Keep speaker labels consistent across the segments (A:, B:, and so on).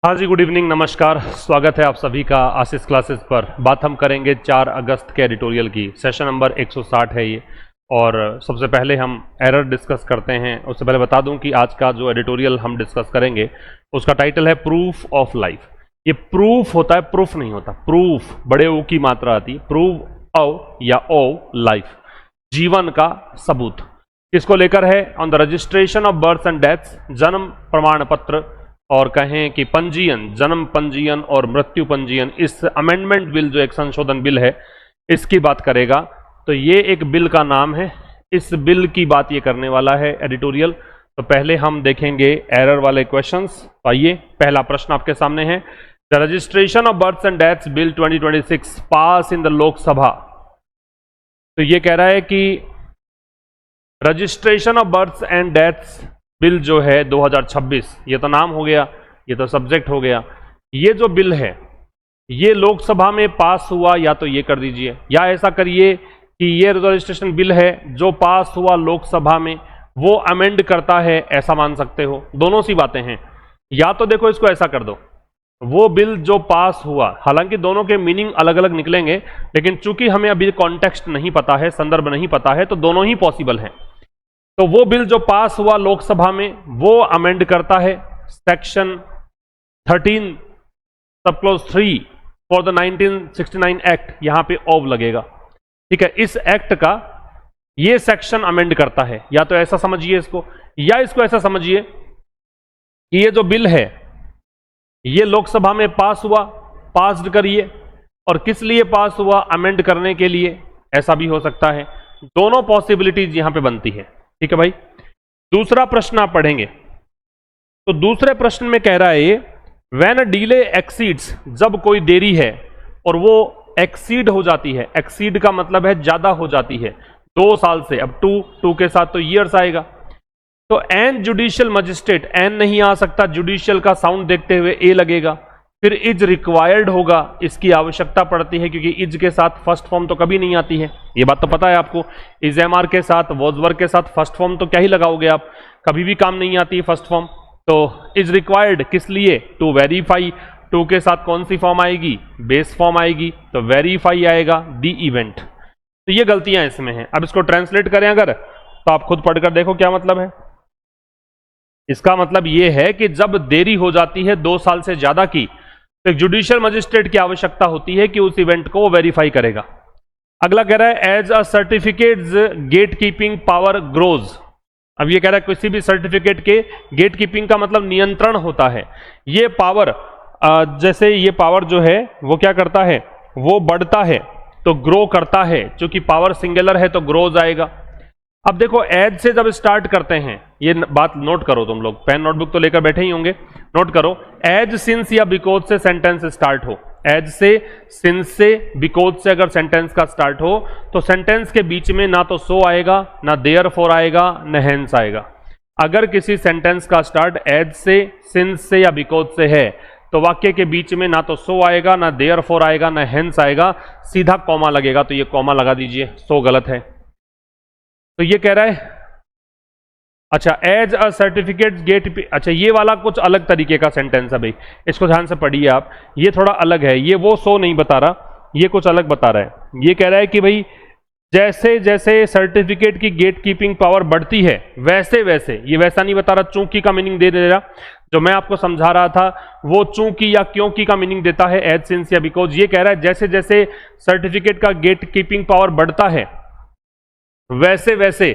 A: हाँ जी, good evening, नमस्कार। स्वागत है आप सभी का आशीष क्लासेस पर। बात हम करेंगे 4 अगस्त के एडिटोरियल की। सेशन नंबर 160 है ये। और सबसे पहले हम एरर डिस्कस करते हैं। उससे पहले बता दूं कि आज का जो एडिटोरियल हम डिस्कस करेंगे उसका टाइटल है प्रूफ ऑफ लाइफ। ये प्रूफ होता है, प्रूफ नहीं होता। प्रूफ बड़े ओ की मात्रा आती है। प्रूफ ऑफ या ओ लाइफ, जीवन का सबूत। इसको लेकर है on the registration of birth and deaths, जन्म प्रमाण पत्र और कहें कि पंजीयन, जन्म पंजीयन और मृत्यु पंजीयन। इस अमेंडमेंट बिल जो एक संशोधन बिल है इसकी बात करेगा। तो ये एक बिल का नाम है, इस बिल की बात ये करने वाला है एडिटोरियल। तो पहले हम देखेंगे एरर वाले क्वेश्चंस। तो आइए, पहला प्रश्न आपके सामने है, the registration of birth and deaths bill 2026 pass in the Lok Sabha. तो ये कह रहा है कि registration of birth and deaths bill जो है 2026, ये तो नाम हो गया, ये तो सब्जेक्ट हो गया। ये जो बिल है ये लोकसभा में पास हुआ, या तो ये कर दीजिए या ऐसा करिए कि ये रजिस्ट्रेशन बिल है जो पास हुआ लोकसभा में, वो अमेंड करता है, ऐसा मान सकते हो। दोनों सी बातें हैं। या तो देखो इसको ऐसा कर दो, वो बिल जो पास हुआ, हालांकि दोनों के मीनिंग अलग अलग निकलेंगे, लेकिन चूंकि हमें अभी कॉन्टेक्स्ट नहीं पता है, संदर्भ नहीं पता है, तो दोनों ही पॉसिबल हैं। तो वो बिल जो पास हुआ लोकसभा में वो अमेंड करता है section 13 sub clause 3 for the 1969 act, यहां पे ऑफ लगेगा। ठीक है, इस एक्ट का ये सेक्शन अमेंड करता है। या तो ऐसा समझिए इसको, या इसको ऐसा समझिए कि ये जो बिल है ये लोकसभा में पास हुआ, पास्ड करिए, और किस लिए पास हुआ, अमेंड करने के लिए, ऐसा भी हो सकता है। दोनों पॉसिबिलिटीज यहां पे बनती है। ठीक है भाई। दूसरा प्रश्न आप पढ़ेंगे तो दूसरे प्रश्न में कह रहा है ये, व्हेन अ डिले एक्सीड्स, जब कोई देरी है और वो एक्सीड हो जाती है, एक्सीड का मतलब है ज्यादा हो जाती है 2 साल से, अब टू के साथ तो ईयर्स आएगा। तो एन जुडिशियल मजिस्ट्रेट, एन नहीं आ सकता, जुडिशियल का साउंड देखते हुए ए लगेगा। फिर इज रिक्वायर्ड होगा, इसकी आवश्यकता पड़ती है, क्योंकि इज के साथ फर्स्ट फॉर्म तो कभी नहीं आती है, ये बात तो पता है आपको। इज एमआर के साथ, वॉज के साथ फर्स्ट फॉर्म तो क्या ही लगाओगे आप, कभी भी काम नहीं आती है फर्स्ट फॉर्म। तो इज रिक्वायर्ड किस लिए, टू वेरीफाई। टू के साथ कौन सी फॉर्म आएगी, बेस फॉर्म आएगी, तो वेरीफाई आएगा, दी इवेंट। तो ये गलतियां इसमें हैं। अब इसको ट्रांसलेट करें अगर, तो आप खुद पढ़कर देखो क्या मतलब है। इसका मतलब यह है कि जब देरी हो जाती है 2 साल से ज्यादा की, तो एक जुडिशियल मजिस्ट्रेट की आवश्यकता होती है कि उस इवेंट को वेरीफाई करेगा। अगला कह रहा है, as a certificate gate keeping power grows. अब ये कह रहा है किसी भी सर्टिफिकेट के गेट कीपिंग का मतलब नियंत्रण होता है। ये पावर, जैसे ये पावर जो है वो क्या करता है, वो बढ़ता है तो ग्रो करता है। चूंकि पावर सिंगुलर है तो ग्रोज आएगा। अब देखो, एज से जब स्टार्ट करते हैं, ये बात नोट करो तुम लोग, पेन नोटबुक तो लेकर बैठे ही होंगे, नोट करो। एज, सिंस या बिकॉज से सेंटेंस स्टार्ट हो, एज से, सिंस से, बिकॉज से अगर सेंटेंस का स्टार्ट हो, तो सेंटेंस के बीच में ना तो सो आएगा, ना देयरफॉर आएगा, न हेंस आएगा। अगर किसी सेंटेंस का स्टार्ट एज से, सिंस से या बिकॉज से है, तो वाक्य के बीच में ना तो सो आएगा, ना देयरफॉर आएगा, ना हेंस आएगा, सीधा कॉमा लगेगा। तो ये कॉमा लगा दीजिए, सो गलत है। तो ये कह रहा है, अच्छा, एज अ सर्टिफिकेट गेट, अच्छा ये वाला कुछ अलग तरीके का सेंटेंस है भाई, इसको ध्यान से पढ़िए आप। ये थोड़ा अलग है, ये वो सो नहीं बता रहा, ये कुछ अलग बता रहा है। ये कह रहा है कि भाई जैसे जैसे सर्टिफिकेट की गेट कीपिंग पावर बढ़ती है वैसे वैसे, ये वैसा नहीं बता रहा, चूंकि का मीनिंग दे रहा। जो मैं आपको समझा रहा था वो चूंकि या क्योंकि का मीनिंग देता है, एज, सिंस या बिकॉज। ये कह रहा है जैसे जैसे सर्टिफिकेट का गेट कीपिंग पावर बढ़ता है वैसे वैसे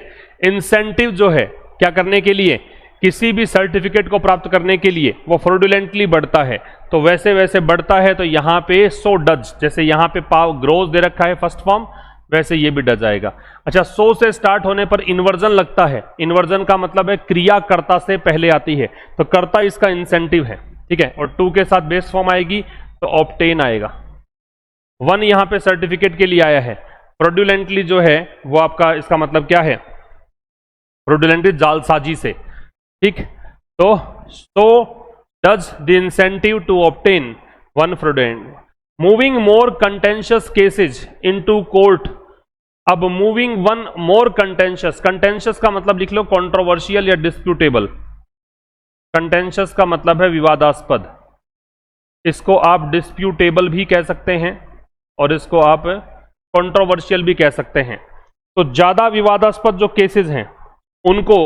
A: इंसेंटिव जो है क्या करने के लिए, किसी भी सर्टिफिकेट को प्राप्त करने के लिए, वो फ्रॉडुलेंटली बढ़ता है। तो वैसे वैसे बढ़ता है, तो यहां पे सो डज, जैसे यहां पे पाव ग्रोज दे रखा है फर्स्ट फॉर्म, वैसे ये भी डज आएगा। अच्छा, सो से स्टार्ट होने पर इन्वर्जन लगता है। इन्वर्जन का मतलब है क्रिया कर्ता से पहले आती है, तो कर्ता इसका इंसेंटिव है। ठीक है, और टू के साथ बेस फॉर्म आएगी तो ऑब्टेन आएगा। 1 यहां पे सर्टिफिकेट के लिए आया है। फ्रॉडुलेंटली जो है वो आपका, इसका मतलब क्या है, फ्रॉडुलेंटली जालसाजी से। ठीक, तो does the incentive to obtain 1 fraudulent. Moving more contentious cases into court. अब मूविंग 1 मोर कंटेंशियस, कंटेंशियस का मतलब लिख लो कंट्रोवर्शियल या डिस्प्यूटेबल। कंटेंशियस का मतलब है विवादास्पद। इसको आप डिस्प्यूटेबल भी कह सकते हैं और इसको आप कंट्रोवर्शियल भी कह सकते हैं। तो ज्यादा विवादास्पद जो केसेस हैं उनको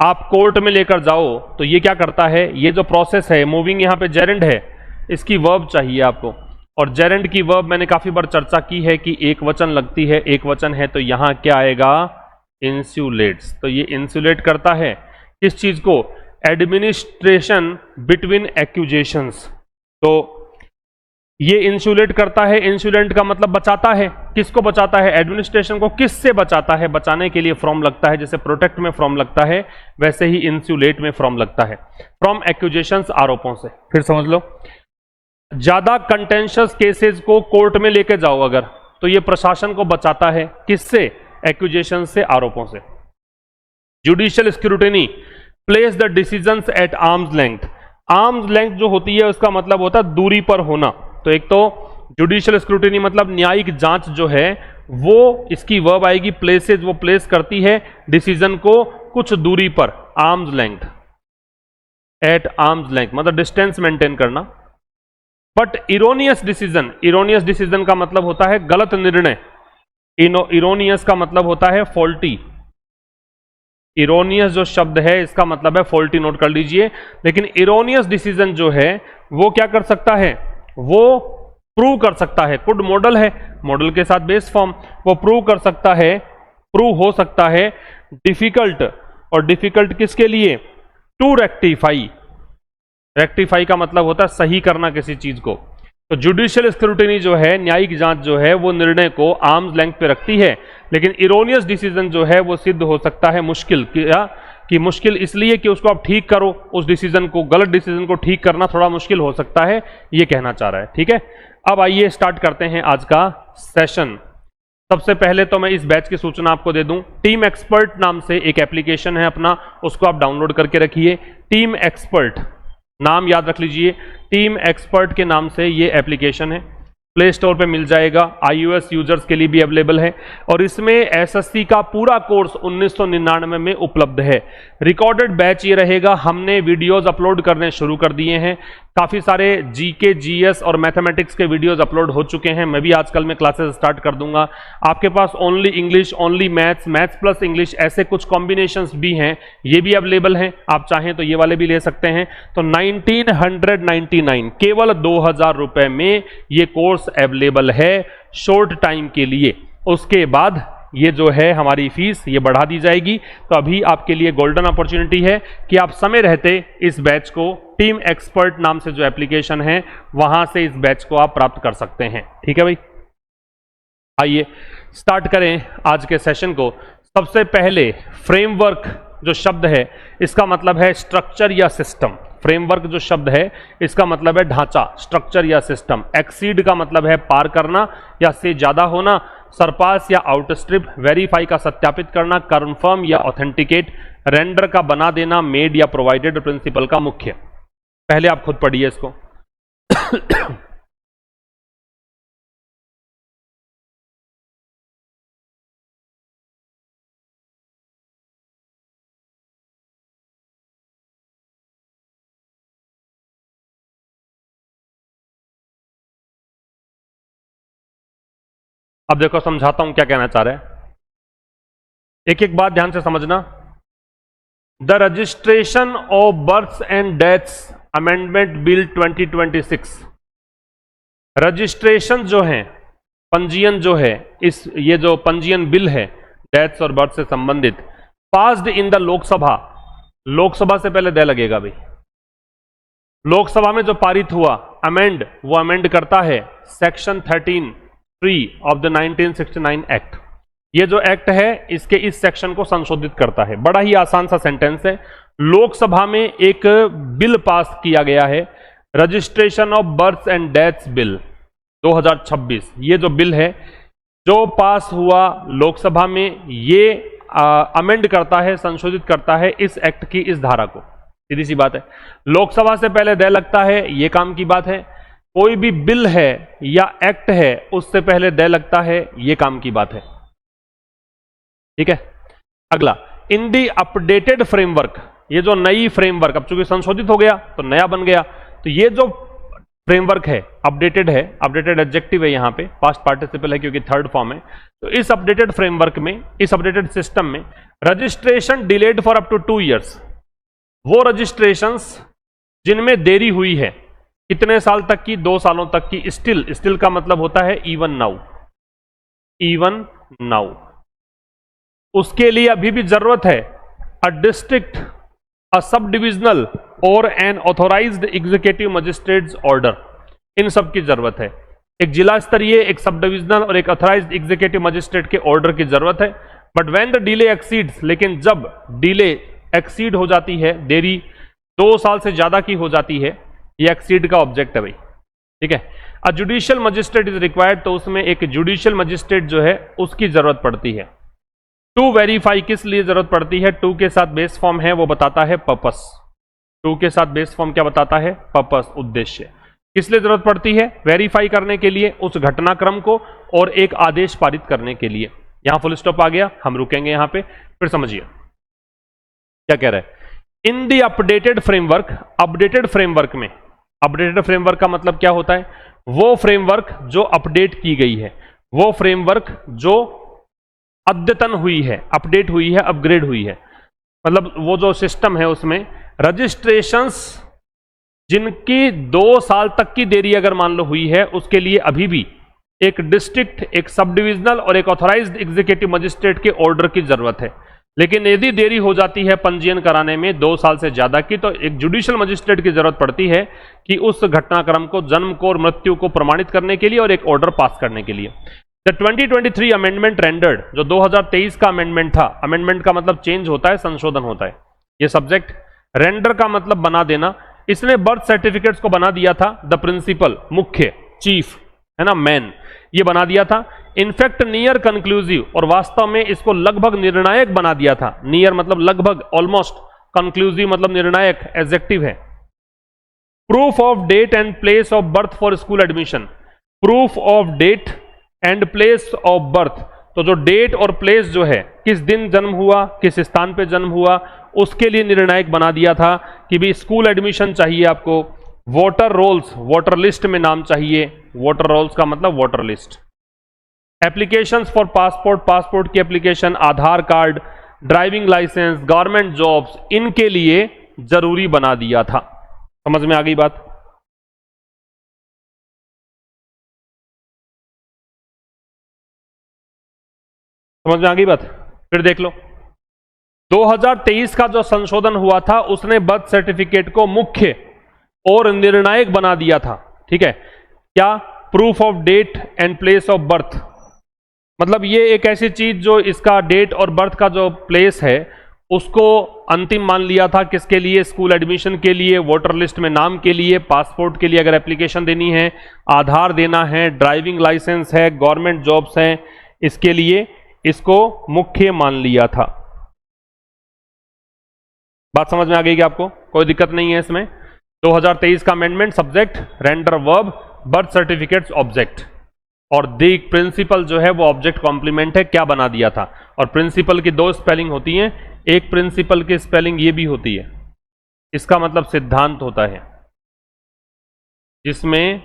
A: आप कोर्ट में लेकर जाओ तो ये क्या करता है, ये जो प्रोसेस है मूविंग, यहाँ पे जेरेंड है, इसकी वर्ब चाहिए आपको, और जेरेंड की वर्ब मैंने काफी बार चर्चा की है कि एक वचन लगती है, एक वचन है, तो यहां क्या आएगा, इंसुलेट्स। तो ये इंसुलेट करता है किस चीज को, एडमिनिस्ट्रेशन बिटवीन एक्यूजेशंस। तो ये इंसुलेट करता है, इंसुलेंट का मतलब बचाता है, किसको बचाता है, एडमिनिस्ट्रेशन को किससे बचाता है, बचाने के लिए फ्रॉम लगता है, जैसे प्रोटेक्ट में फ्रॉम लगता है वैसे ही इंसुलेट में फ्रॉम लगता है, फ्रॉम एक्यूजेशंस, आरोपों से। फिर समझ लो, ज्यादा कंटेंशियस केसेस को कोर्ट में लेके जाओ अगर, तो ये प्रशासन को बचाता है, किससे, एक्यूजेशन से, आरोपों से। Judicial scrutiny place the decisions eight arms length. Arms length जो होती है उसका मतलब होता है दूरी पर होना। तो एक तो जुडिशियल स्क्रूटिनी मतलब न्यायिक जांच जो है वो, इसकी वर्ब आएगी प्लेसेस, वो प्लेस करती है डिसीजन को कुछ दूरी पर, arms length, at arms length मतलब डिस्टेंस मेंटेन करना। But erroneous decision, erroneous decision का मतलब होता है गलत निर्णय, इरोनियस का मतलब होता है फॉल्टी। इरोनियस जो शब्द है इसका मतलब है फॉल्टी, नोट कर लीजिए। लेकिन इरोनियस डिसीजन जो है वो क्या कर सकता है, वो प्रूव कर सकता है, कुड मॉडल है, मॉडल के साथ बेस फॉर्म, वो प्रूव कर सकता है, प्रूव हो सकता है डिफिकल्ट, और डिफिकल्ट किसके लिए, टू रेक्टिफाई। रेक्टिफाई का मतलब होता है सही करना किसी चीज को। तो जुडिशियल स्क्रूटिनी जो है, न्यायिक जांच जो है, वो निर्णय को आर्म्स लेंथ पे रखती है, लेकिन इरोनियस डिसीजन जो है वो सिद्ध हो सकता है मुश्किल, कि मुश्किल इसलिए कि उसको आप ठीक करो, उस डिसीजन को, गलत डिसीजन को ठीक करना थोड़ा मुश्किल हो सकता है, ये कहना चाह रहा है। ठीक है, अब आइए स्टार्ट करते हैं आज का सेशन। सबसे पहले तो मैं इस बैच की सूचना आपको दे दूं, टीम एक्सपर्ट नाम से एक एप्लीकेशन है अपना, उसको आप डाउनलोड करके रखिए। टीम एक्सपर्ट नाम याद रख लीजिए, टीम एक्सपर्ट के नाम से ये एप्लीकेशन है, प्ले स्टोर पे मिल जाएगा, iOS यूजर्स के लिए भी अवेलेबल है, और इसमें एसएससी का पूरा कोर्स 1999 में उपलब्ध है। रिकॉर्डेड बैच ये रहेगा, हमने वीडियोस अपलोड करने शुरू कर दिए हैं, काफ़ी सारे जीके, जीएस और मैथमेटिक्स के वीडियोस अपलोड हो चुके हैं, मैं भी आजकल में क्लासेस स्टार्ट कर दूंगा। आपके पास only English, only maths, maths plus English, ऐसे कुछ कॉम्बिनेशंस भी हैं, ये भी अवेलेबल हैं, आप चाहें तो ये वाले भी ले सकते हैं। तो 1999 केवल 2000 रुपए में ये कोर्स अवेलेबल है शॉर्ट टाइम के लिए। उसके बाद ये जो है हमारी फीस ये बढ़ा दी जाएगी। तो अभी आपके लिए गोल्डन अपॉर्चुनिटी है कि आप समय रहते इस बैच को, टीम एक्सपर्ट नाम से जो एप्लीकेशन है वहां से इस बैच को आप प्राप्त कर सकते हैं। ठीक है भाई, आइए स्टार्ट करें आज के सेशन को। सबसे पहले फ्रेमवर्क जो शब्द है इसका मतलब है स्ट्रक्चर या सिस्टम। फ्रेमवर्क जो शब्द है इसका मतलब है ढांचा, स्ट्रक्चर या सिस्टम। एक्सीड का मतलब है पार करना या से ज्यादा होना, सरपास या आउटस्ट्रिप, वेरीफाई का सत्यापित करना, कंफर्म या ऑथेंटिकेट, रेंडर का बना देना, मेड या प्रोवाइडेड, प्रिंसिपल का मुख्य। पहले आप खुद पढ़िए इसको। अब देखो समझाता हूं क्या कहना चाह रहे हैं, एक एक बात ध्यान से समझना। The registration of births and deaths amendment bill 2026, registration जो है, पंजीयन जो है, इस ये जो पंजीयन बिल है डेथ्स और बर्थ से संबंधित, passed in the Lok Sabha, Lok Sabha से पहले दे लगेगा भाई, लोकसभा में जो पारित हुआ, अमेंड, वो अमेंड करता है सेक्शन 13(3) ऑफ द 1969 एक्ट। ये जो एक्ट है इसके इस सेक्शन को संशोधित करता है। बड़ा ही आसान सा सेंटेंस है। लोकसभा में एक बिल पास किया गया है, registration of births and deaths bill 2026। ये जो बिल है जो पास हुआ लोकसभा में, ये अमेंड करता है, संशोधित करता है इस एक्ट की इस धारा को। सीधी सी बात है, लोकसभा से पहले दे लगता है, ये काम की बात है। कोई भी बिल है या एक्ट है उससे पहले दे लगता है, ये काम की बात है। ठीक है, अगला, इन दी अपडेटेड फ्रेमवर्क, ये जो नई फ्रेमवर्क, अब चूंकि संशोधित हो गया तो नया बन गया, तो ये जो फ्रेमवर्क है, अपडेटेड है, अपडेटेड एडजेक्टिव है, यहां पे पास्ट पार्टिसिपल है क्योंकि थर्ड फॉर्म है। तो इस अपडेटेड फ्रेमवर्क में, इस अपडेटेड सिस्टम में registration delayed for up to 2 years, वो रजिस्ट्रेशंस जिनमें देरी हुई है कितने साल तक की, 2 सालों तक की, स्टिल का मतलब होता है इवन नाउ, उसके लिए अभी भी जरूरत है a district, a subdivisional और an authorised executive magistrates order, इन सब की जरूरत है। एक जिला स्तरीय, एक सब डिविजनल और एक ऑथराइज्ड एग्जीक्यूटिव मजिस्ट्रेट के ऑर्डर की जरूरत है। But when the delay exceeds, लेकिन जब डिले एक्सीड हो जाती है, देरी 2 साल से ज्यादा की हो जाती है, ये एक्सीड का ऑब्जेक्ट है भाई, ठीक है। A judicial magistrate is required, तो उसमें एक जुडिशियल मजिस्ट्रेट जो है उसकी जरूरत पड़ती है। टू वेरीफाई, किस लिए जरूरत पड़ती है, टू के साथ बेस फॉर्म है, वो बताता है पर्पस। टू के साथ बेस फॉर्म क्या बताता है, पर्पस, उद्देश्य। किस लिए जरूरत पड़ती है, वेरीफाई करने के लिए उस घटनाक्रम को और एक आदेश पारित करने के लिए। यहां फुल स्टॉप आ गया, हम रुकेंगे यहां पे, फिर समझिए क्या कह रहा है। In the updated framework, updated framework में, अपडेटेड फ्रेमवर्क का मतलब क्या होता है, वो फ्रेमवर्क जो अपडेट की गई है, वो फ्रेमवर्क जो अद्यतन हुई है, अपडेट हुई है, अपग्रेड हुई है, मतलब वो जो सिस्टम है उसमें रजिस्ट्रेशंस जिनकी 2 साल तक की देरी अगर मान लो हुई है, उसके लिए अभी भी एक डिस्ट्रिक्ट, एक सब डिविजनल और एक ऑथराइज्ड एग्जीक्यूटिव मजिस्ट्रेट के ऑर्डर की जरूरत है। लेकिन यदि देरी हो जाती है पंजीयन कराने में 2 साल से ज्यादा की, तो एक जुडिशियल मजिस्ट्रेट की जरूरत पड़ती है कि उस घटनाक्रम को, जन्म को और मृत्यु को प्रमाणित करने के लिए और एक ऑर्डर पास करने के लिए। द 2023 अमेंडमेंट रेंडर्ड, जो 2023 का अमेंडमेंट था, अमेंडमेंट का मतलब चेंज होता है, संशोधन होता है, ये सब्जेक्ट। रेंडर का मतलब बना देना, इसने बर्थ सर्टिफिकेट्स को बना दिया था द प्रिंसिपल, मुख्य, चीफ, है ना, मैन, ये बना दिया था। इनफैक्ट नियर कंक्लूसिव, और वास्तव में इसको लगभग निर्णायक बना दिया था। नियर मतलब लगभग, ऑलमोस्ट, कंक्लूसिव मतलब निर्णायक, एडजेक्टिव है। Proof of date and place of birth for school admission, proof of date and place of birth, तो जो डेट और प्लेस जो है, किस दिन जन्म हुआ, किस स्थान पे जन्म हुआ, उसके लिए निर्णायक बना दिया था कि भी स्कूल एडमिशन चाहिए आपको। वोटर रोल्स, वोटर लिस्ट में नाम चाहिए, वोटर रोल्स का मतलब voter list. Applications for passport, passport की application, Aadhaar card, driving licence, government jobs, इनके लिए जरूरी बना दिया था। समझ में आ गई बात? समझ में आ गई बात? फिर देख लो, 2023 का जो संशोधन हुआ था उसने बर्थ सर्टिफिकेट को मुख्य और निर्णायक बना दिया था, ठीक है। क्या? Proof of date and place of birth, मतलब ये एक ऐसी चीज जो इसका डेट और बर्थ का जो प्लेस है उसको अंतिम मान लिया था। किसके लिए? स्कूल एडमिशन के लिए, वोटर लिस्ट में नाम के लिए, पासपोर्ट के लिए अगर एप्लीकेशन देनी है, आधार देना है, ड्राइविंग लाइसेंस है, गवर्नमेंट जॉब्स हैं, इसके लिए इसको मुख्य मान लिया था। बात समझ में आ गई कि आपको? कोई दिक्कत नहीं है इसमें। 2023 का amendment, subject render verb, birth certificates object, और दी प्रिंसिपल जो है वो ऑब्जेक्ट कॉम्प्लीमेंट है। क्या बना दिया था? और प्रिंसिपल की 2 स्पेलिंग होती हैं, एक प्रिंसिपल की स्पेलिंग ये भी होती है, इसका मतलब सिद्धांत होता है, जिसमें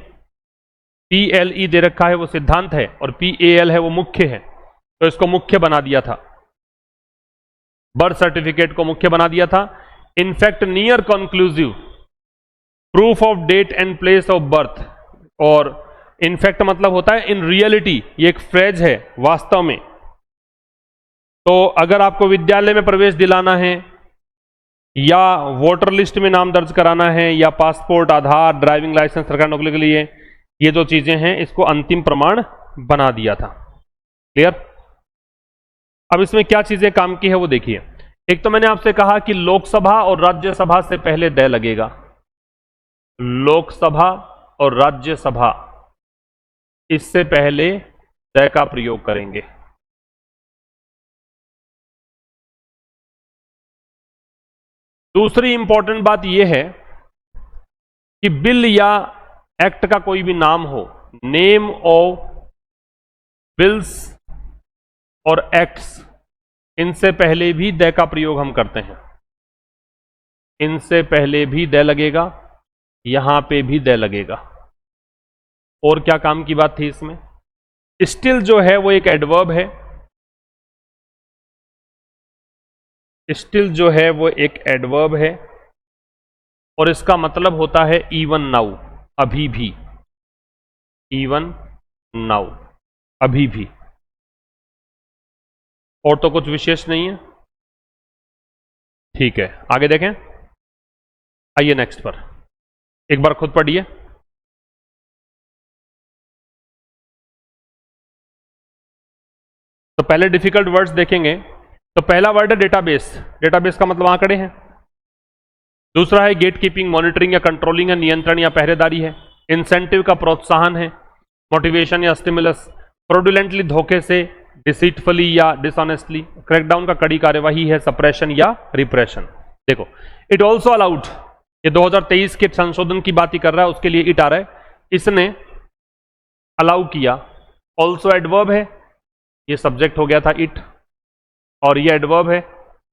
A: PLE दे रखा है वो सिद्धांत है और PAL है वो मुख्य है, तो इसको मुख्य बना दिया था, बर्थ सर्टिफिकेट को मुख्य बना दिया था। In fact near conclusive, proof of date and place of birth, और इनफैक्ट मतलब होता है इन रियलिटी, ये एक फ्रेज है वास्तव में। तो अगर आपको विद्यालय में प्रवेश दिलाना है या वोटर लिस्ट में नाम दर्ज कराना है या पासपोर्ट, आधार, ड्राइविंग लाइसेंस, सरकारी नौकरी के लिए, ये जो चीजें हैं इसको अंतिम प्रमाण बना दिया था। क्लियर? अब इसमें क्या चीजें काम की है वो देखिए। एक तो मैंने आपसे कहा कि लोकसभा और राज्यसभा से पहले दय लगेगा, लोकसभा और राज्यसभा इससे पहले दय का प्रयोग करेंगे। दूसरी इंपॉर्टेंट बात यह है कि बिल या एक्ट का कोई भी नाम हो, नेम ऑफ बिल्स और एक्ट्स, इनसे पहले भी दय का प्रयोग हम करते हैं। इनसे पहले भी दय लगेगा, यहां पे भी दय लगेगा। और क्या काम की बात थी इसमें? स्टिल जो है वो एक एडवर्ब है, स्टिल जो है वो एक एडवर्ब है और इसका मतलब होता है इवन नाउ, अभी भी, इवन नाउ, अभी भी। और तो कुछ विशेष नहीं है। ठीक है, आगे देखें। आइए नेक्स्ट पर, एक बार खुद पढ़िए। तो पहले डिफिकल्ट वर्ड्स देखेंगे। तो पहला वर्ड है डेटाबेस। डेटाबेस का मतलब आंकड़े हैं। दूसरा है गेट कीपिंग, मॉनिटरिंग या कंट्रोलिंग या नियंत्रण या पहरेदारी है। इंसेंटिव का प्रोत्साहन है। मोटिवेशन या स्टिमुलस। फ्रॉडुलेंटली, धोखे से, डिसीटफुली या डिसऑनेस्टली। क्रैकडाउन का कड़ी कार्यवाही है। सप्रेशन या रिप्रेशन। देखो, इट ऑल्सो अलाउड, ये 2023 के संशोधन की बात ही कर रहा है, उसके लिए इट आ रहा है। इसने अलाउ किया। ऑल्सो एडवर्ब है, ये सब्जेक्ट हो गया था इट, और ये एडवर्ब है।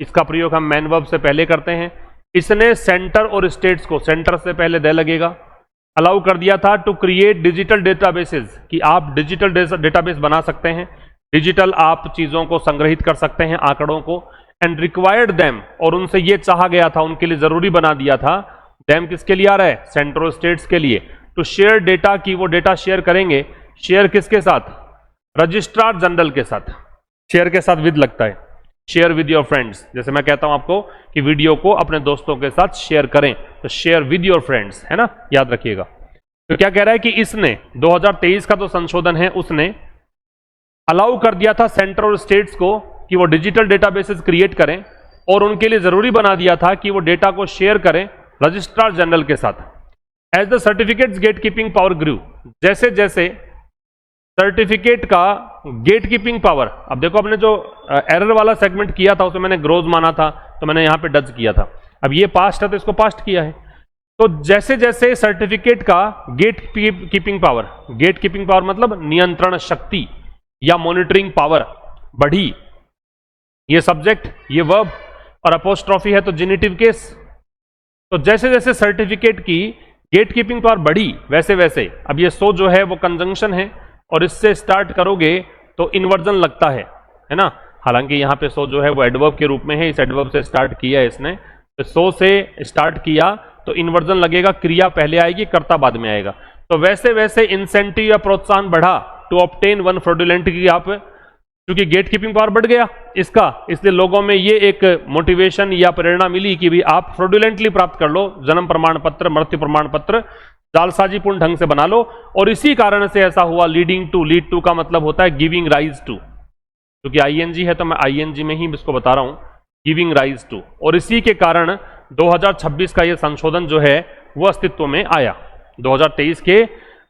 A: इसका प्रयोग हम मैन वर्ब से पहले करते हैं। इसने सेंटर और स्टेट्स को, सेंटर से पहले दे लगेगा, अलाउ कर दिया था टू क्रिएट डिजिटल डेटाबेसेस, कि आप डिजिटल डेटाबेस बना सकते हैं, डिजिटल आप चीजों को संग्रहित कर सकते हैं, आंकड़ों को। एंड रिक्वायर्ड देम, और उनसे ये चाहा गया था, उनके लिए जरूरी बना दिया था। देम किसके लिए आ रहा है? सेंटर और स्टेट्स के लिए। टू शेयर डेटा, की वो डेटा शेयर करेंगे। शेयर किसके साथ? रजिस्ट्रार जनरल के साथ। शेयर के साथ विद लगता है, शेयर विद योर फ्रेंड्स। जैसे मैं कहता हूं आपको कि वीडियो को अपने दोस्तों के साथ शेयर करें, तो शेयर विद योर फ्रेंड्स, है ना, याद रखिएगा। तो क्या कह रहा है कि इसने 2023 का जो संशोधन है उसने अलाउ कर दिया था सेंटर और स्टेट्स को कि वो डिजिटल डेटाबेसेस क्रिएट करें, और उनके लिए जरूरी बना दिया था कि वो डेटा को शेयर करें रजिस्ट्रार जनरल के साथ। As the certificates gate keeping power grew, जैसे जैसे सर्टिफिकेट का गेट कीपिंग पावर, अब देखो अपने जो एरर वाला सेगमेंट किया था उसमें मैंने ग्रोज माना था, तो मैंने यहां पे डज किया था। अब ये पास्ट है तो इसको पास्ट किया है। तो जैसे जैसे सर्टिफिकेट का gate keeping power, gate keeping power मतलब नियंत्रण शक्ति या मॉनिटरिंग पावर बढ़ी, ये सब्जेक्ट, ये वर्ब, और अपोस्ट्रोफी है तो जेनिटिव केस। तो जैसे जैसे सर्टिफिकेट की गेट कीपिंग पावर बढ़ी वैसे वैसे, अब ये सो जो है वो कंजंक्शन है, और इससे स्टार्ट करोगे तो इन्वर्जन लगता है ना। हालांकि यहां पे सो जो है वो एडवर्ब के रूप में है, इस एडवर्ब से स्टार्ट किया है इसने, तो सो से स्टार्ट किया तो इन्वर्जन लगेगा, क्रिया पहले आएगी, कर्ता बाद में आएगा। तो वैसे वैसे इंसेंटिव या प्रोत्साहन बढ़ा टू ऑब्टेन वन फ्रॉडुलेंट, की आप क्योंकि गेट कीपिंग पावर बढ़ गया इसका, इसलिए लोगों में ये एक मोटिवेशन या प्रेरणा मिली कि भी आप फ्रॉडुलेंटली प्राप्त कर लो, जन्म प्रमाण पत्र, मृत्यु प्रमाण पत्र जालसाजीपूर्ण ढंग से बना लो। और इसी कारण से ऐसा हुआ। लीडिंग टू, लीड टू का मतलब होता है गिविंग राइज टू, क्योंकि आईएनजी है तो मैं आईएनजी में ही इसको बता रहा हूं, गिविंग राइज टू। और इसी के कारण 2026 का यह संशोधन जो है वो अस्तित्व में आया। 2023 के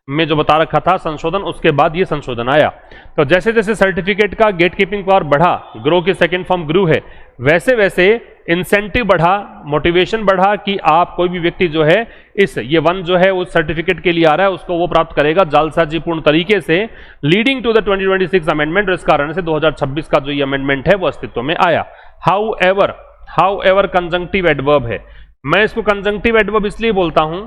A: में जो बता रखा था संशोधन, उसके बाद ये संशोधन आया। तो जैसे जैसे सर्टिफिकेट का गेट कीपिंग पावर बढ़ा, ग्रो की सेकेंड फॉर्म ग्रू है, वैसे वैसे इंसेंटिव बढ़ा, मोटिवेशन बढ़ा कि आप, कोई भी व्यक्ति जो है इस, ये वन जो है उस सर्टिफिकेट के लिए आ रहा है उसको वो प्राप्त करेगा जालसाजीपूर्ण तरीके से, लीडिंग टू द 2026 अमेंडमेंट। इस कारण से 2026 का जो ये अमेंडमेंट है वो अस्तित्व में आया। हाउ एवर कंजंक्टिव एडवर्ब है। मैं इसको कंजंक्टिव एडवर्ब इसलिए बोलता हूं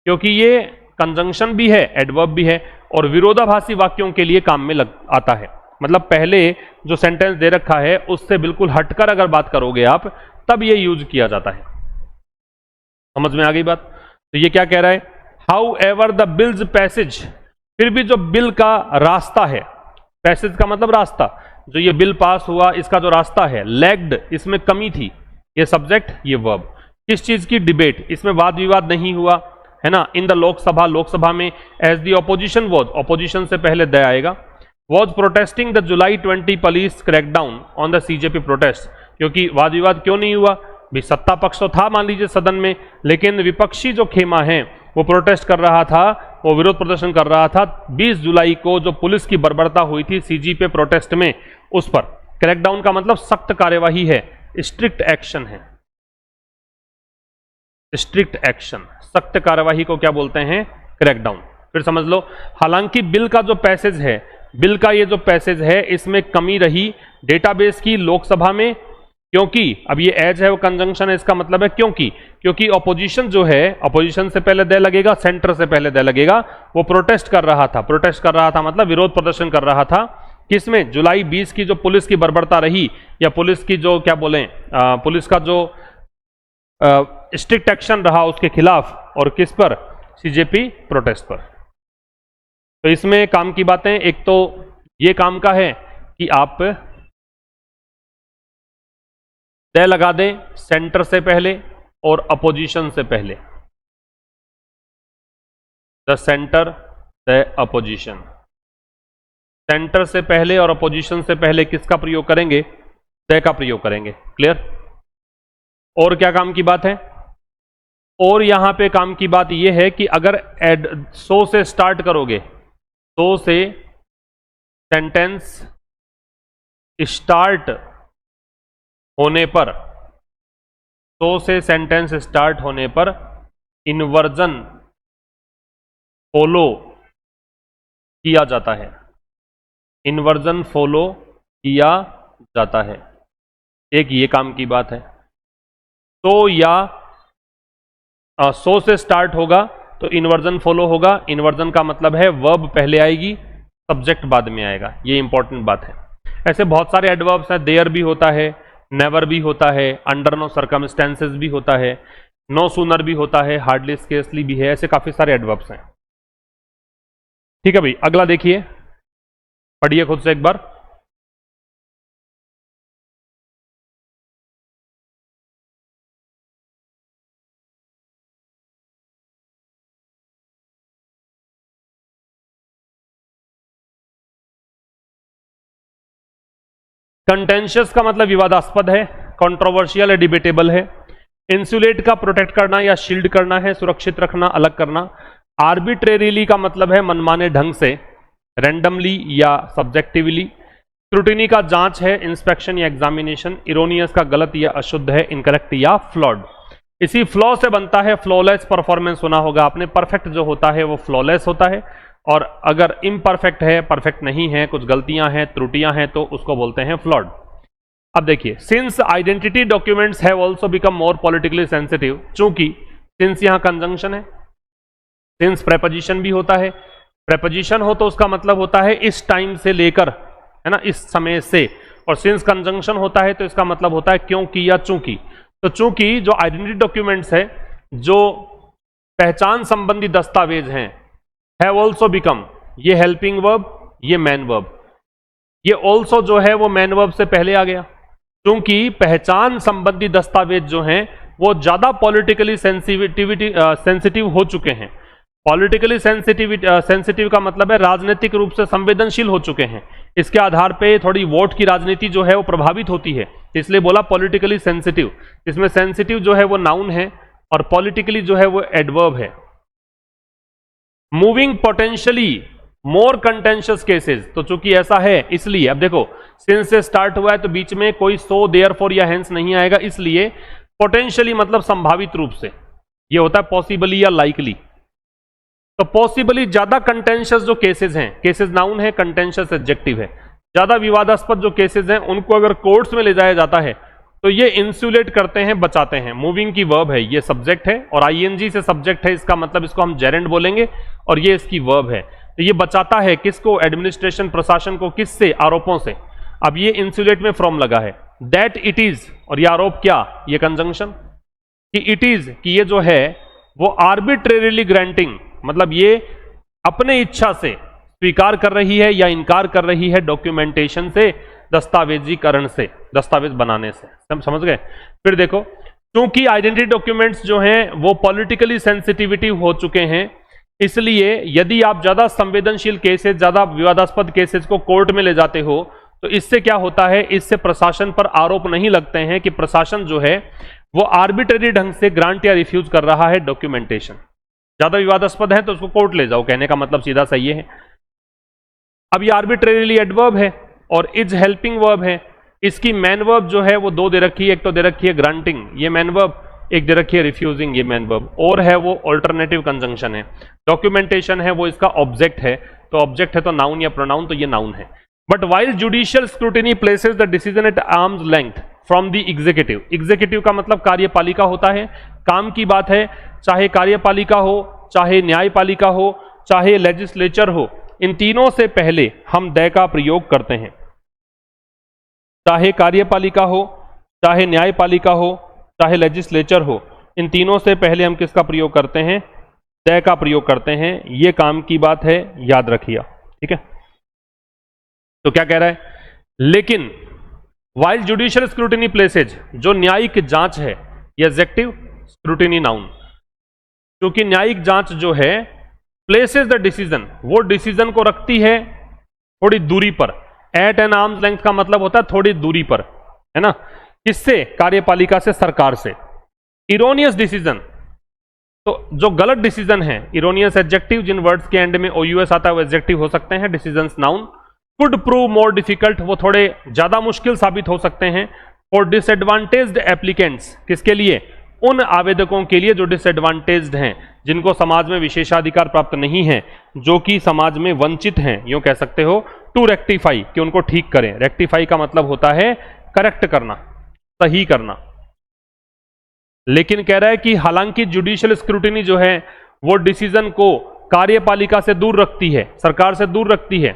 A: क्योंकि ये कंजंक्शन भी है, एडवर्ब भी है, और विरोधाभासी वाक्यों के लिए काम में आता है। मतलब पहले जो सेंटेंस दे रखा है उससे बिल्कुल हटकर अगर बात करोगे आप, तब ये यूज किया जाता है। समझ में आ गई बात? तो ये क्या कह रहा है? How ever the bills passage, फिर भी जो बिल का रास्ता है, पैसेज का मतलब रास्ता, जो ये बिल पास हुआ इसका जो रास्ता है, लैग्ड, इसमें कमी थी, ये सब्जेक्ट, ये वर्ब। किस चीज की? डिबेट, इसमें वाद विवाद नहीं हुआ, है ना। इन द लोकसभा, लोकसभा में, as the opposition was, opposition से पहले द आएगा, was protesting the July 20 police crackdown on the CJP protest. क्योंकि वाद विवाद क्यों नहीं हुआ भी? सत्ता पक्ष तो था मान लीजिए सदन में, लेकिन विपक्षी जो खेमा है वो प्रोटेस्ट कर रहा था, वो विरोध प्रदर्शन कर रहा था 20 जुलाई को जो पुलिस की बर्बरता हुई थी सीजी पे प्रोटेस्ट में, उस पर। क्रैकडाउन का मतलब सख्त कार्यवाही है, स्ट्रिक्ट एक्शन है, स्ट्रिक्ट एक्शन, सख्त कार्यवाही को क्या बोलते हैं? क्रैकडाउन। फिर समझ लो, हालांकि बिल का जो पैसेज है, बिल का ये जो पैसेज है इसमें कमी रही डेटाबेस की लोकसभा में, क्योंकि अब ये एज है वो कंजंक्शन है, इसका मतलब है क्योंकि ऑपोजिशन जो है, ऑपोजिशन से पहले दे लगेगा, सेंटर से पहले दे लगेगा। वो प्रोटेस्ट कर रहा था मतलब विरोध प्रदर्शन कर रहा था किसमें, जुलाई 20 की जो पुलिस की बर्बरता रही, या पुलिस की जो क्या बोलें, पुलिस का जो स्ट्रिक्ट एक्शन रहा उसके खिलाफ, और किस पर, सीजेपी प्रोटेस्ट पर। तो इसमें काम की बातें, एक तो ये काम का है कि आप तय लगा दें सेंटर से पहले और अपोजिशन से पहले, the centre the opposition. Centre से पहले और अपोजिशन से पहले किसका प्रयोग करेंगे, तय का प्रयोग करेंगे। क्लियर। और क्या काम की बात है, और यहां पे काम की बात यह है कि अगर सो से स्टार्ट करोगे, सो से सेंटेंस स्टार्ट होने पर, सो से सेंटेंस स्टार्ट होने पर इन्वर्जन फॉलो किया जाता है, इन्वर्जन फॉलो किया जाता है। एक ये काम की बात है। तो या सो से स्टार्ट होगा तो इन्वर्जन फॉलो होगा। इन्वर्जन का मतलब है वर्ब पहले आएगी, सब्जेक्ट बाद में आएगा। ये इंपॉर्टेंट बात है। ऐसे बहुत सारे एडवर्ब्स हैं, देयर भी होता है, नेवर भी होता है, अंडर नो सर्कमस्टेंसेस भी होता है, नो सूनर भी होता है, हार्डली स्केर्सली भी है। ऐसे काफी सारे एडवर्ब्स हैं। ठीक है भाई, अगला देखिए, पढ़िए खुद से एक बार। कंटेंशियस का मतलब विवादास्पद है, कंट्रोवर्शियल है, डिबेटेबल है। इंसुलेट का प्रोटेक्ट करना या शील्ड करना है, सुरक्षित रखना, अलग करना। आर्बिट्रेरीली का मतलब है मनमाने ढंग से, रैंडमली या सब्जेक्टिवली। स्क्रूटिनी का जांच है, इंस्पेक्शन या एग्जामिनेशन। इरोनियस का गलत या अशुद्ध है, इनकरेक्ट या फ्लॉड। इसी फ्लॉ से बनता है फ्लॉलेस परफॉर्मेंस। सुना होगा आपने, परफेक्ट जो होता है वो फ्लॉलेस होता है, और अगर इम्परफेक्ट है, परफेक्ट नहीं है, कुछ गलतियां हैं, त्रुटियां हैं, तो उसको बोलते हैं फ्लॉड। अब देखिए, since identity documents have also become more politically sensitive. चूंकि सिंस यहां कंजंक्शन है, सिंस प्रेपोजिशन भी होता है। प्रेपोजिशन हो तो उसका मतलब होता है इस टाइम से लेकर, है ना, इस समय से। और सिंस कंजंक्शन होता है तो इसका मतलब होता है क्योंकि या चूंकि। तो चूंकि जो आइडेंटिटी डॉक्यूमेंट्स है, जो पहचान संबंधी दस्तावेज हैं, हैव ऑल्सो बिकम, ये हेल्पिंग वर्ब, ये मैन वर्ब। ये ऑल्सो जो है वो मैन वर्ब से पहले आ गया, क्योंकि पहचान संबंधी दस्तावेज जो हैं वो ज्यादा पॉलिटिकली सेंसिटिव हो चुके हैं। पॉलिटिकली सेंसिटिव का मतलब है राजनीतिक रूप से संवेदनशील हो चुके हैं। इसके आधार पे थोड़ी वोट की राजनीति जो है वो प्रभावित होती है, इसलिए बोला पॉलिटिकली सेंसिटिव। इसमें सेंसिटिव जो है वो नाउन है और पॉलिटिकली जो है वो एडवर्ब है। मूविंग पोटेंशियली मोर कंटेंशियस केसेस, तो चूंकि ऐसा है इसलिए, अब देखो सिंस से स्टार्ट हुआ है तो बीच में कोई सो, देयरफॉर या हेंस नहीं आएगा, इसलिए पोटेंशियली मतलब संभावित रूप से, ये होता है पॉसिबली या लाइकली। तो पॉसिबली ज्यादा कंटेंशियस जो केसेस हैं, केसेस नाउन है, कंटेंशियस एडजेक्टिव है, ज्यादा विवादास्पद जो केसेस हैं उनको अगर कोर्ट्स में ले जाया जाता है तो ये इंसुलेट करते हैं, बचाते हैं। मूविंग की वर्ब है, ये सब्जेक्ट है, और आईएनजी से सब्जेक्ट है, इसका मतलब इसको हम जेरेंड बोलेंगे, और ये इसकी वर्ब है। तो ये बचाता है किसको, एडमिनिस्ट्रेशन, प्रशासन को, किससे, आरोपों से। अब ये इंसुलेट में फ्रॉम लगा है, दैट इट इज, और ये आरोप क्या, ये कंजंक्शन, कि इट इज, कि ये जो है वो आर्बिट्रेरीली ग्रांटिंग, मतलब ये अपने इच्छा से स्वीकार कर रही है या इनकार कर रही है डॉक्यूमेंटेशन से, दस्तावेजीकरण से, दस्तावेज बनाने से। समझ गए। फिर देखो, क्योंकि आइडेंटिटी डॉक्यूमेंट्स जो हैं वो पॉलिटिकली सेंसिटिविटी हो चुके हैं, इसलिए यदि आप ज्यादा संवेदनशील केसेस, ज्यादा विवादास्पद केसेस को कोर्ट में ले जाते हो तो इससे क्या होता है, इससे प्रशासन पर आरोप नहीं लगते हैं कि प्रशासन जो है वो आर्बिट्ररी ढंग से ग्रांट या रिफ्यूज कर रहा है डॉक्यूमेंटेशन। ज्यादा विवादास्पद है तो उसको कोर्ट ले जाओ, कहने का मतलब सीधा सा ये है। अब ये आर्बिट्रेरीली एडवर्ब है और इज हेल्पिंग वर्ब है। इसकी मैन वर्ब जो है वो दो दे रखी है, एक तो दे रखी है ग्रांटिंग, ये मैन वर्ब, एक दे रखी है रिफ्यूजिंग, ये मैन वर्ब, और है वो ऑल्टरनेटिव कंजंक्शन है। डॉक्यूमेंटेशन है वो इसका ऑब्जेक्ट है, तो ऑब्जेक्ट है तो नाउन या प्रोनाउन, तो ये नाउन है। But while judicial scrutiny places the decision at arms length, from the executive. Executive का मतलब कार्यपालिका होता है, काम की बात है, चाहे कार्यपालिका हो, चाहे न्यायपालिका हो, चाहे लेजिस्लेचर हो, इन तीनों से पहले हम द का प्रयोग करते हैं। चाहे कार्यपालिका हो, चाहे न्यायपालिका हो, चाहे लेजिस्लेचर हो, इन तीनों से पहले हम किसका प्रयोग करते हैं? द का प्रयोग करते हैं। यह काम की बात है, याद रखिए। ठीक है, तो क्या कह रहा है? लेकिन वाइल जुडिशियल स्क्रूटिनी प्लेसेज, जो न्यायिक जांच है, ये एग्जेक्टिव स्क्रूटिनी नाउन, क्योंकि न्यायिक जांच जो है प्लेसेज द डिसीजन, वो डिसीजन को रखती है थोड़ी दूरी पर। एट एन आर्म्स लेंथ का मतलब होता है थोड़ी दूरी पर, है ना? किससे? कार्यपालिका से, सरकार से। इरोनियस डिसीजन, तो जो गलत डिसीजन है, इरोनियस एडजेक्टिव, जिन वर्ड्स के एंड में ओयूएस आता है वो एडजेक्टिव हो सकते हैं। Decisions noun. Could prove more difficult, वो थोड़े ज्यादा मुश्किल साबित हो सकते हैं। फॉर डिसएडवांटेज्ड एप्लीकेंट्स, किसके लिए? उन आवेदकों के लिए जो डिसएडवांटेज्ड हैं, जिनको समाज में विशेषाधिकार प्राप्त नहीं है, जो कि समाज में वंचित हैं, यूं कह सकते हो। टू रेक्टिफाई, कि उनको ठीक करें। रेक्टिफाई का मतलब होता है करेक्ट करना, सही करना। लेकिन कह रहा है कि हालांकि जुडिशियल स्क्रूटिनी जो है वो डिसीजन को कार्यपालिका से दूर रखती है, सरकार से दूर रखती है।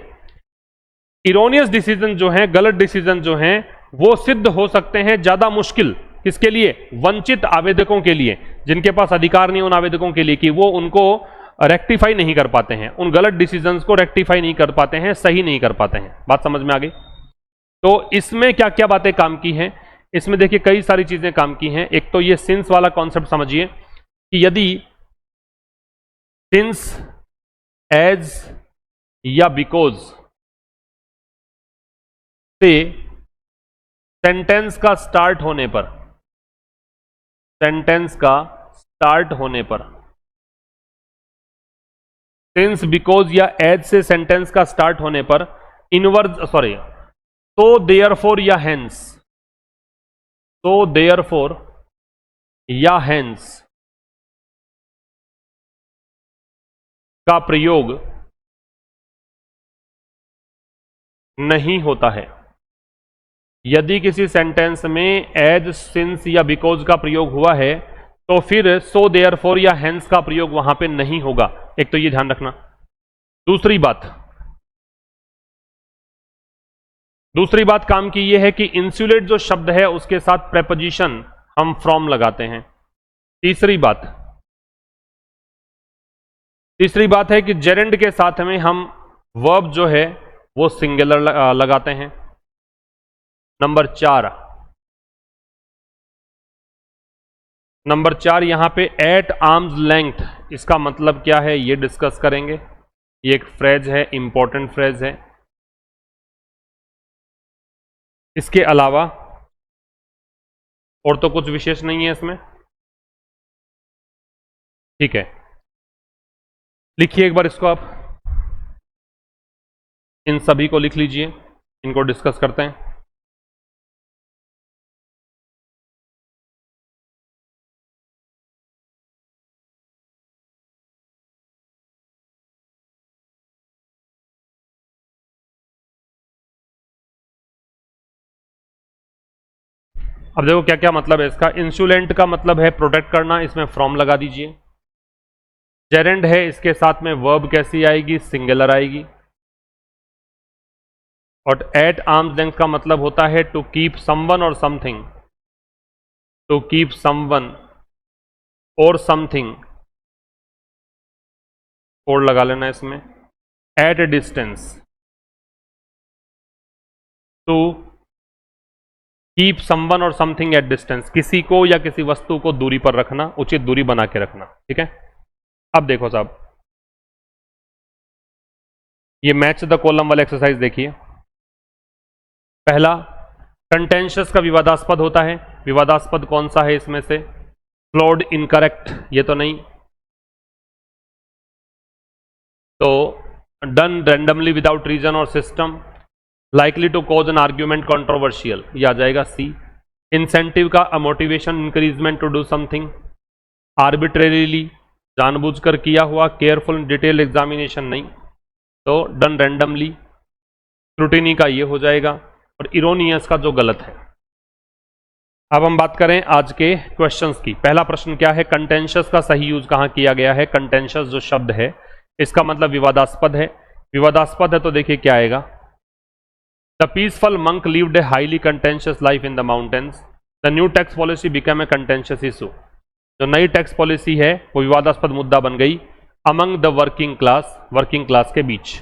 A: इरोनियस डिसीजन जो है, गलत डिसीजन जो है, वो सिद्ध हो सकते हैं ज्यादा मुश्किल। किसके लिए? वंचित आवेदकों के लिए, जिनके पास अधिकार नहीं उन आवेदकों के लिए, कि वो उनको रेक्टिफाई नहीं कर पाते हैं, उन गलत डिसीजंस को रेक्टिफाई नहीं कर पाते हैं, सही नहीं कर पाते हैं। बात समझ में आ गई? तो इसमें क्या क्या बातें काम की हैं? इसमें देखिए कई सारी चीजें काम की हैं। एक तो ये सिंस वाला कॉन्सेप्ट समझिए कि यदि सिंस, एज या बिकॉज से सेंटेंस का स्टार्ट होने पर, सेंटेंस का स्टार्ट होने पर, सिंस, बिकॉज या एज से सेंटेंस का स्टार्ट होने पर इनवर्ड, सॉरी, तो देयरफॉर या हेंस, तो देयरफॉर या हेंस का प्रयोग नहीं होता है। यदि किसी सेंटेंस में एज, सिंस या बिकॉज का प्रयोग हुआ है तो फिर सो, देयरफॉर या हेंस का प्रयोग वहां पे नहीं होगा। एक तो ये ध्यान रखना। दूसरी बात काम की ये है कि इंसुलेट जो शब्द है उसके साथ प्रेपोजिशन हम फ्रॉम लगाते हैं। तीसरी बात है कि जेरेंड के साथ में हम वर्ब जो है वो सिंगुलर लगाते हैं। नंबर 4 यहां पे एट आर्म्स लेंथ, इसका मतलब क्या है ये डिस्कस करेंगे। ये एक फ्रेज है, इंपॉर्टेंट फ्रेज है। इसके अलावा और तो कुछ विशेष नहीं है इसमें। ठीक है, लिखिए एक बार इसको, आप इन सभी को लिख लीजिए, इनको डिस्कस करते हैं। अब देखो क्या क्या मतलब है इसका। इंसुलेंट का मतलब है प्रोटेक्ट करना, इसमें फ्रॉम लगा दीजिए। जेरेंड है, इसके साथ में वर्ब कैसी आएगी? सिंगुलर आएगी। और एट आर्म्स लेंथ का मतलब होता है टू कीप समवन और समथिंग, टू कीप समवन और समथिंग, और लगा लेना इसमें। At a distance, to keep someone और समथिंग एट डिस्टेंस, किसी को या किसी वस्तु को दूरी पर रखना, उचित दूरी बना के रखना। ठीक है, अब देखो साहब, ये मैच द कॉलम वाला एक्सरसाइज देखिए। पहला, कंटेंशियस का विवादास्पद होता है। विवादास्पद कौन सा है इसमें से? फ्लॉड, इनकरेक्ट, ये तो नहीं। तो डन रैंडमली विदाउट रीजन और system, likely to cause an argument controversial, ये आ जाएगा सी। इंसेंटिव का a motivation, increment to do something. Arbitrarily, जानबूझकर किया हुआ। केयरफुल, डिटेल एग्जामिनेशन, नहीं। तो डन रैंडमली। स्क्रूटिनी का ये हो जाएगा। और इरोनियस का जो गलत है, अब हम बात करें आज के क्वेश्चंस की। पहला प्रश्न क्या है, कंटेंशियस का सही यूज कहां किया गया है। कंटेंशियस जो शब्द है इसका मतलब विवादास्पद है। विवादास्पद है तो देखिए क्या आएगा, the peaceful monk lived a highly contentious life in the mountains, the new tax policy become a contentious issue. जो नई टैक्स पॉलिसी है वो विवादास्पद मुद्दा बन गई अमंग द वर्किंग क्लास के बीच।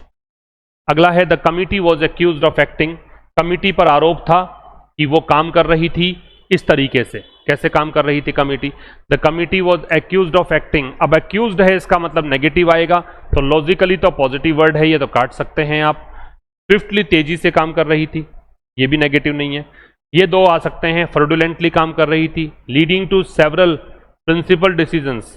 A: अगला है the committee was accused of acting, committee पर आरोप था कि वो काम कर रही थी इस तरीके से। कैसे काम कर रही थी committee, the committee was accused of acting. अब एक्यूज्ड है इसका मतलब नेगेटिव आएगा, तो लॉजिकली तो पॉजिटिव वर्ड है, ये तो काट सकते हैं आप। स्विफ्टली तेजी से काम कर रही थी, ये भी नेगेटिव नहीं है। ये दो आ सकते हैं, फ्रॉडुलेंटली काम कर रही थी, leading to several principal decisions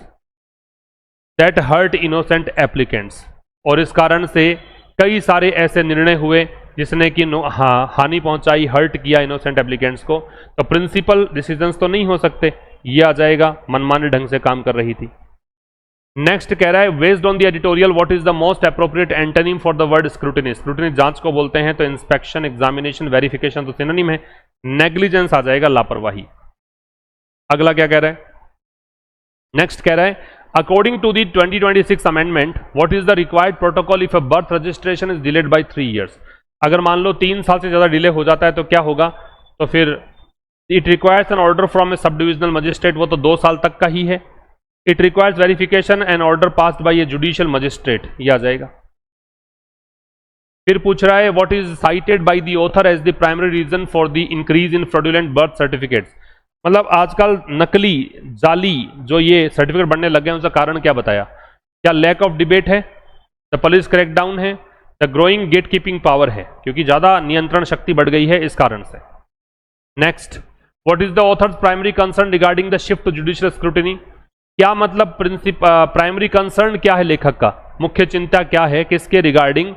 A: that hurt innocent applicants, और इस कारण से कई सारे ऐसे निर्णय हुए जिसने कि हानि पहुंचाई, हर्ट किया इनोसेंट एप्लीकेंट्स को। तो प्रिंसिपल डिसीजंस तो नहीं हो सकते, ये आ जाएगा, मनमाने ढंग से काम कर रही थी। नेक्स्ट कह रहा है based on the editorial what is the most appropriate antonym for the word scrutiny. Scrutiny जांच को बोलते हैं, तो इंस्पेक्शन, एग्जामिनेशन, वेरिफिकेशन तो सिनोनिम है। नेग्लिजेंस आ जाएगा, लापरवाही। अगला क्या कह रहा है, नेक्स्ट कह रहा है according to the 2026 amendment what is the required protocol if a birth registration is delayed by 3 years। अगर मान लो 3 साल से ज्यादा डिले हो जाता है तो क्या होगा, तो फिर it requires N order from A sub divisional magistrate, वो तो 2 साल तक का ही है। It requires verification and order passed by a judicial magistrate, ये आ जाएगा। फिर पूछ रहा है what is cited by the author as the primary reason for the increase in fraudulent birth certificates. मतलब आजकल नकली, जाली जो ये सर्टिफिकेट बनने लग गए, उसका कारण क्या बताया, क्या लैक ऑफ डिबेट है, द पुलिस क्रैकडाउन है, the growing gate keeping power है, क्योंकि ज्यादा नियंत्रण शक्ति बढ़ गई है इस कारण से। Next, what is the author's primary concern regarding the shift to judicial scrutiny. क्या मतलब प्राइमरी कंसर्न क्या है लेखक का, मुख्य चिंता क्या है, किसके रिगार्डिंग,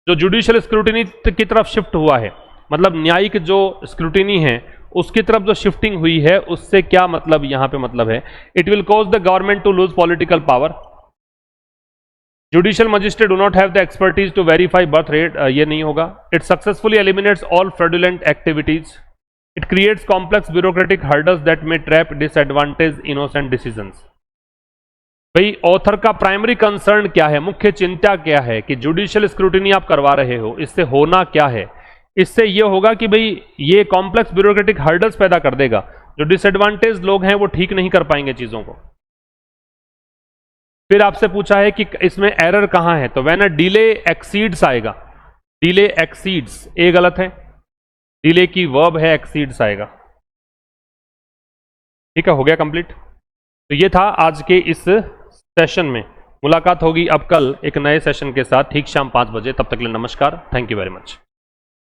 A: जो जुडिशियल स्क्रूटिनी की तरफ शिफ्ट हुआ है, मतलब न्यायिक जो स्क्रूटिनी है उसकी तरफ जो शिफ्टिंग हुई है, उससे क्या मतलब यहां पे मतलब है, it will cause the government to lose political power. Judicial magistrate do not have the expertise to verify birth rate, ये नहीं होगा। It successfully eliminates all fraudulent activities. It creates complex bureaucratic hurdles that may trap disadvantage innocent decisions. भाई author का primary concern क्या है, मुख्य चिंता क्या है कि जुडिशियल स्क्रूटिनी आप करवा रहे हो, इससे होना क्या है, इससे यह होगा कि भाई ये कॉम्प्लेक्स ब्यूरोक्रेटिक हर्डल्स पैदा कर देगा, जो डिसएडवांटेज लोग हैं वो ठीक नहीं कर पाएंगे चीजों को। फिर आपसे पूछा है कि इसमें एरर कहां है, तो व्हेन अ डिले एक्सीड्स आएगा, डिले एक्सीड्स, ए गलत है, डिले की वर्ब है, एक्सीड्स आएगा। ठीक है, हो गया कंप्लीट। तो ये था आज के इस सेशन में। मुलाकात होगी अब कल एक नए सेशन के साथ ठीक शाम 5 बजे। तब तक के लिए नमस्कार, थैंक यू वेरी मच।